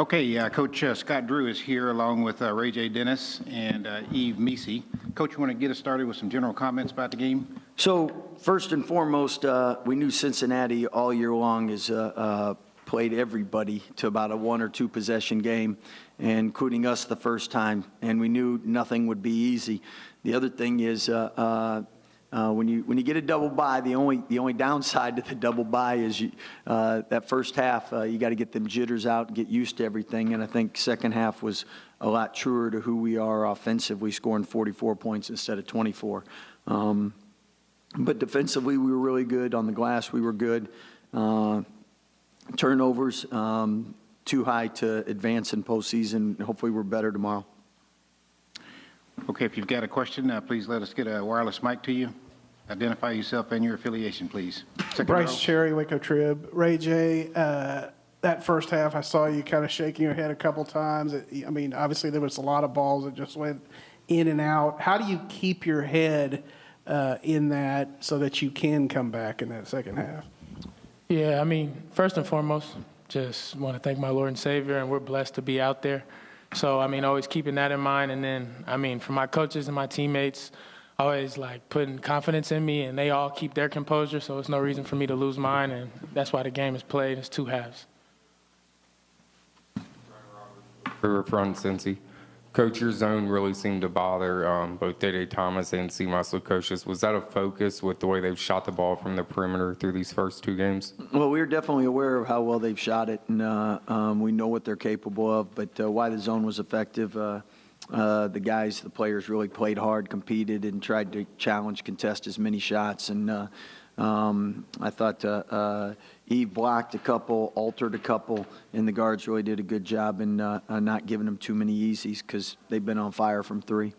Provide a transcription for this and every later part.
Okay, Coach Scott Drew is here along with Ray J. Dennis and Eve Meesey. Coach, you want to get us started with some general comments about the game? So first and foremost, we knew Cincinnati all year long has played everybody to about a 1 or 2 possession game, and including us the first time, and we knew nothing would be easy. The other thing is when you get a double bye, the only downside to the double bye is that first half you got to get them jitters out and get used to everything. And I think second half was a lot truer to who we are offensively, scoring 44 points instead of 24. But defensively, we were really good. On the glass, we were good. Turnovers too high to advance in postseason. Hopefully, we're better tomorrow. Okay, if you've got a question, please let us get a wireless mic to you. Identify yourself and your affiliation, please. Bryce Cherry, Waco Trib. Ray J., that first half, I saw you kind of shaking your head a couple times. I mean, obviously there was a lot of balls that just went in and out. How do you keep your head in that so that you can come back in that second half? Yeah, I mean, first and foremost, just want to thank my Lord and Savior, and we're blessed to be out there. So, I mean, always keeping that in mind. And then, I mean, for my coaches and my teammates, always, like, putting confidence in me, and they all keep their composure, so it's no reason for me to lose mine, and that's why the game is played. It's 2 halves. We're from Cincy. Coach, your zone really seemed to bother both Dede Thomas and C. Muscle coaches. Was that a focus with the way they've shot the ball from the perimeter through these first 2 games? Well, we're definitely aware of how well they've shot it, and we know what they're capable of. But why the zone was effective, the guys, the players really played hard, competed, and tried to challenge, contest as many shots. And I thought Eve blocked a couple, altered a couple, and the guards really did a good job in not giving them too many easies because they've been on fire from 3.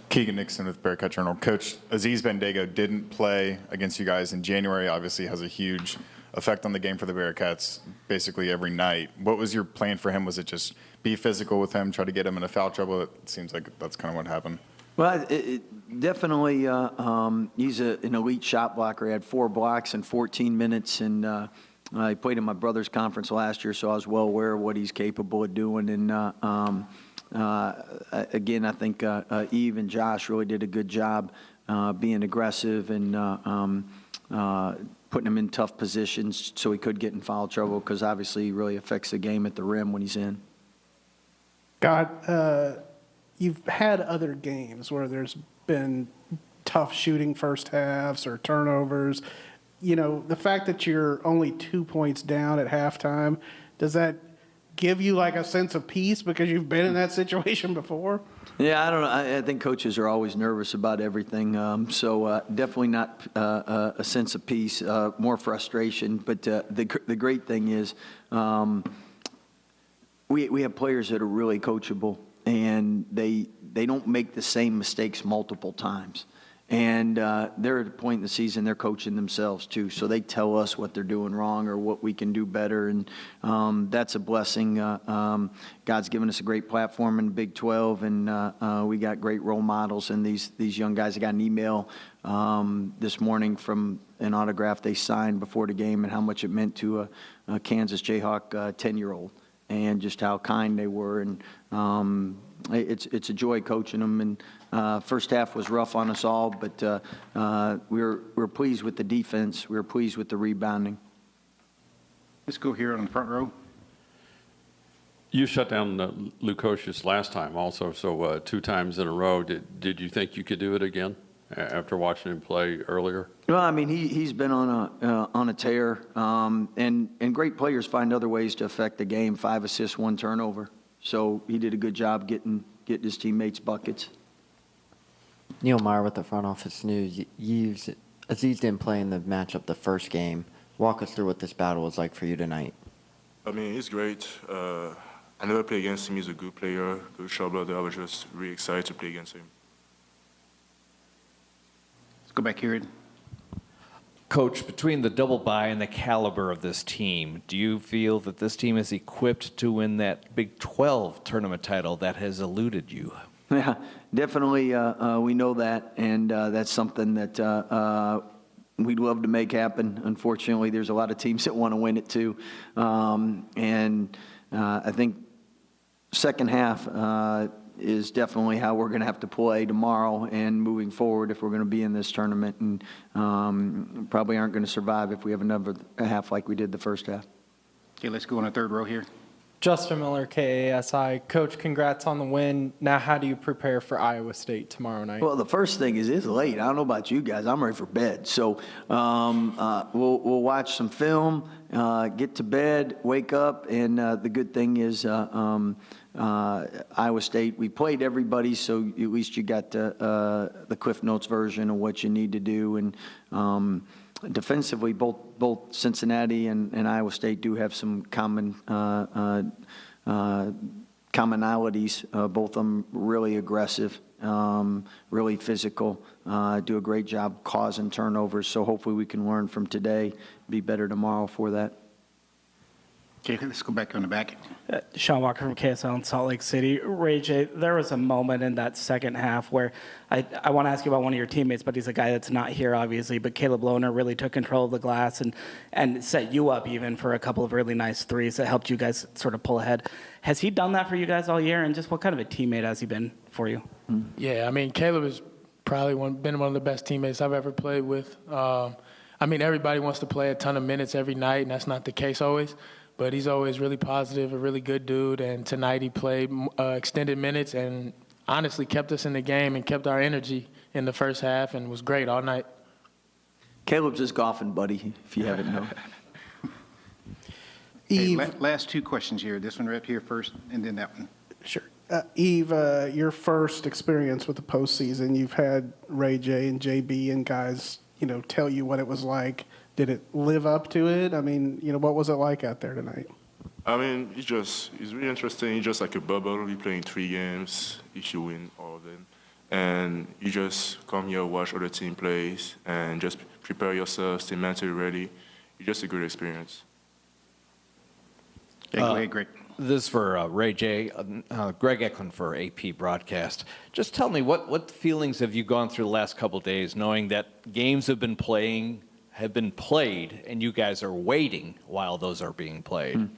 Keegan Nixon with Bearcat Journal. Coach, Aziz Bandago didn't play against you guys in January. Obviously has a huge effect on the game for the Bearcats basically every night. What was your plan for him? Was it just be physical with him, try to get him into foul trouble? It seems like that's kind of what happened. Well, it definitely, he's an elite shot blocker. He had 4 blocks in 14 minutes, and he played in my brother's conference last year, so I was well aware of what he's capable of doing. And again, I think Eve and Josh really did a good job being aggressive and putting him in tough positions so he could get in foul trouble, because obviously he really affects the game at the rim when he's in. God, you've had other games where there's been tough shooting first halves or turnovers. You know, the fact that you're only 2 points down at halftime, does that give you like a sense of peace because you've been in that situation before? Yeah, I don't know. I think coaches are always nervous about everything. So definitely not a sense of peace, more frustration. But the great thing is we have players that are really coachable, and they don't make the same mistakes multiple times. And they're at a point in the season they're coaching themselves too, so they tell us what they're doing wrong or what we can do better, and that's a blessing. God's given us a great platform in the Big 12, and we got great role models in these young guys. I got an email this morning from an autograph they signed before the game, and how much it meant to a Kansas Jayhawk 10-year-old, and just how kind they were. And it's a joy coaching them. And first half was rough on us all, but we're pleased with the defense. We're pleased with the rebounding. Let's go here on the front row. You shut down Lukosius last time also, so 2 times in a row. Did you think you could do it again after watching him play earlier? Well, I mean, he's been on a tear, and great players find other ways to affect the game. 5 assists, 1 turnover. So he did a good job getting his teammates buckets. Neil Meyer with the Front Office News. Aziz didn't play in the matchup the first game. Walk us through what this battle was like for you tonight. I mean, he's great. I never played against him. He's a good player, good shot blocker. I was just really excited to play against him. Let's go back here. Coach, between the double bye and the caliber of this team, do you feel that this team is equipped to win that Big 12 tournament title that has eluded you? Yeah, definitely. We know that, and that's something that we'd love to make happen. Unfortunately, there's a lot of teams that want to win it too. I think second half is definitely how we're going to have to play tomorrow and moving forward if we're going to be in this tournament, and probably aren't going to survive if we have another half like we did the first half. Okay, let's go on the third row here. Justin Miller, KASI. Coach, congrats on the win. Now, how do you prepare for Iowa State tomorrow night? Well, the first thing is it's late. I don't know about you guys. I'm ready for bed. So we'll watch some film, get to bed, wake up, and the good thing is Iowa State, we played everybody, so at least you got the Cliff Notes version of what you need to do. And defensively, both Cincinnati and Iowa State do have some commonalities. Both of them really aggressive, really physical, do a great job causing turnovers. So hopefully we can learn from today, be better tomorrow for that. Okay, let's go back on the back. Sean Walker from KSL in Salt Lake City. Ray J, there was a moment in that second half where I want to ask you about one of your teammates, but he's a guy that's not here, obviously. But Caleb Lohner really took control of the glass and set you up even for a couple of really nice threes that helped you guys sort of pull ahead. Has he done that for you guys all year? And just what kind of a teammate has he been for you? Yeah, I mean, Caleb has probably been one of the best teammates I've ever played with. I mean, everybody wants to play a ton of minutes every night, and that's not the case always. But he's always really positive, a really good dude. And tonight he played extended minutes and honestly kept us in the game and kept our energy in the first half and was great all night. Caleb's his golfing buddy, if you haven't known. Hey, last two questions here. This one right here first, and then that one. Sure. Eve, your first experience with the postseason, you've had Ray J and JB and guys, tell you what it was like. Did it live up to it? I mean, what was it like out there tonight? I mean, it's really interesting. It's just like a bubble. We're playing 3 games if you win all of them. And you just come here, watch other team plays, and just prepare yourself, stay mentally ready. It's just a good experience. Okay, go ahead, Greg. This is for Ray J. Greg Eklund for AP Broadcast. Just tell me, what feelings have you gone through the last couple of days knowing that games have been played and you guys are waiting while those are being played?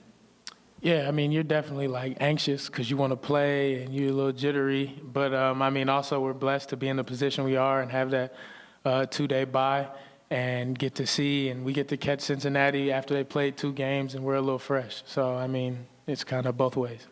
Yeah, I mean, you're definitely anxious because you want to play and you're a little jittery. But I mean, also we're blessed to be in the position we are and have that 2-day bye and get to see, and we get to catch Cincinnati after they played 2 games and we're a little fresh. So, I mean, it's kind of both ways.